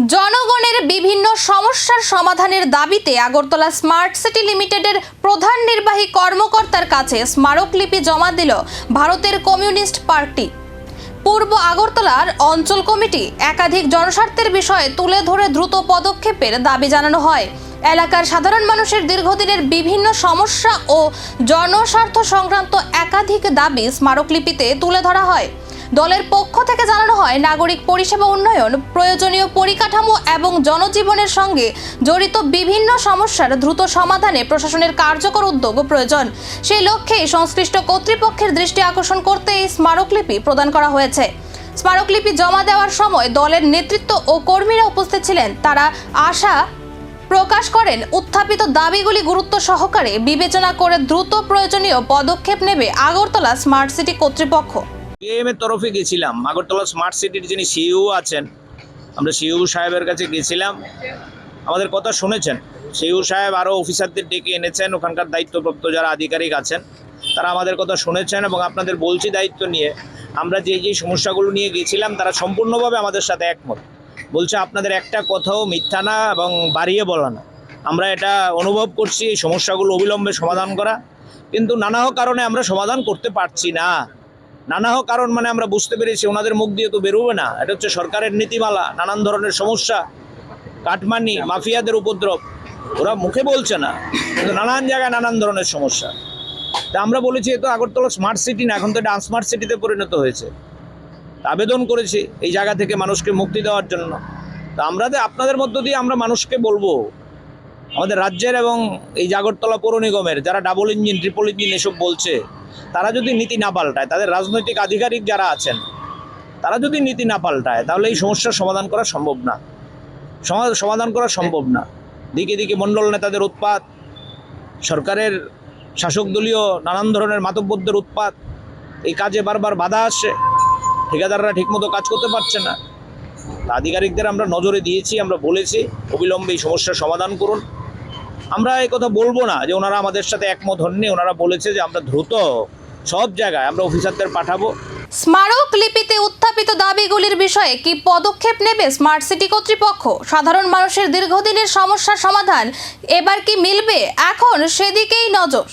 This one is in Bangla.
জনগণের বিভিন্ন সমস্যার সমাধানের দাবিতে আগরতলা স্মার্ট সিটি লিমিটেডের প্রধান নির্বাহী কর্মকর্তার কাছে স্মারকলিপি জমা দিল ভারতের কমিউনিস্ট পার্টি। পূর্ব আগরতলার অঞ্চল কমিটি একাধিক জনস্বার্থের বিষয়ে তুলে ধরে দ্রুত পদক্ষেপের দাবি জানানো হয়। এলাকার সাধারণ মানুষের দীর্ঘদিনের বিভিন্ন সমস্যা ও জনস্বার্থ সংক্রান্ত একাধিক দাবি স্মারকলিপিতে তুলে ধরা হয়। দলের পক্ষ থেকে জানানো হয়, নাগরিক পরিষেবা উন্নয়ন, প্রয়োজনীয় পরিকাঠামো এবং জনজীবনের সঙ্গে জড়িত বিভিন্ন সমস্যার দ্রুত সমাধানে প্রশাসনের কার্যকর উদ্যোগ প্রয়োজন। সেই লক্ষ্যে সংশ্লিষ্ট কর্তৃপক্ষের দৃষ্টি আকর্ষণ করতে এই স্মারকলিপি প্রদান করা হয়েছে। স্মারকলিপি জমা দেওয়ার সময় দলের নেতৃত্ব ও কর্মীরা উপস্থিত ছিলেন। তারা আশা প্রকাশ করেন, উত্থাপিত দাবিগুলি গুরুত্ব সহকারে বিবেচনা করে দ্রুত প্রয়োজনীয় পদক্ষেপ নেবে আগরতলা স্মার্ট সিটি কর্তৃপক্ষ। এর তরফে গেছিলাম আগরতলা স্মার্ট সিটির যিনি সিইও আছেন, আমরা সিইও সাহেবের কাছে গেছিলাম। আমাদের কথা শুনেছেন। সিইও সাহেব আরও অফিসারদের ডেকে এনেছেন, ওখানকার দায়িত্বপ্রাপ্ত যারা আধিকারিক আছেন তারা আমাদের কথা শুনেছেন এবং আপনাদের বলছি দায়িত্ব নিয়ে আমরা যে সমস্যাগুলো নিয়ে গেছিলাম তারা সম্পূর্ণভাবে আমাদের সাথে একমত। বলছে আপনাদের একটা কথাও মিথ্যা না এবং বাড়িয়ে বলা না। আমরা এটা অনুভব করছি এই সমস্যাগুলো অবিলম্বে সমাধান করা, কিন্তু নানা কারণে আমরা সমাধান করতে পারছি না। নানা কারণ মানে আমরা বুঝতে পেরেছি ওনাদের মুখ দিয়ে তো বেরোবে না। এটা হচ্ছে সরকারের নীতিমালা, নানান ধরনের সমস্যা, কাটমানি, মাফিয়াদের উপদ্রব, ওরা মুখে বলছে না কিন্তু নানান জায়গায় নানান ধরনের সমস্যা। তা আমরা বলেছি এ তো আগরতলা স্মার্ট সিটি না, এখন তো এটা আনস্মার্ট সিটিতে পরিণত হয়েছে। আবেদন করেছি এই জায়গা থেকে মানুষকে মুক্তি দেওয়ার জন্য। তা আমরা আপনাদের মধ্য দিয়ে আমরা মানুষকে বলবো, আমাদের রাজ্যের এবং এই আগরতলা পৌর নিগমের যারা ডাবল ইঞ্জিন, ট্রিপল ইঞ্জিন এসব বলছে, তারা যদি নীতি না পাল্টায়, তাদের রাজনৈতিক আধিকারিক যারা আছেন তারা যদি নীতি না পাল্টায়, তাহলে এই সমস্যার সমাধান করা সম্ভব না। সমাধান করা সম্ভব না। দিকে দিকে মণ্ডল নেতাদের উৎপাত, সরকারের শাসক দলীয় নানান ধরনের মাতব্বরদের উৎপাত, এই কাজে বারবার বাধা আসছে। ঠিকাদাররা ঠিকমতো কাজ করতে পারছে না। আধিকারিকদের আমরা নজরে দিয়েছি, আমরা বলেছি অবিলম্বে এই সমস্যার সমাধান করুন। আমরা এই কথা বলবো না যে ওনারা আমাদের সাথে একমত হননি। ওনারা বলেছে যে আমরা দ্রুত সব জায়গায় আমরা অফিসারদের পাঠাবো। স্মারকলিপিতে উত্থাপিত দাবিগুলির বিষয়ে কি পদক্ষেপ নেবে স্মার্ট সিটি কর্তৃপক্ষ? সাধারণ মানুষের দীর্ঘদিনের সমস্যার সমাধান এবার কি মিলবে? এখন সেদিকেই নজর।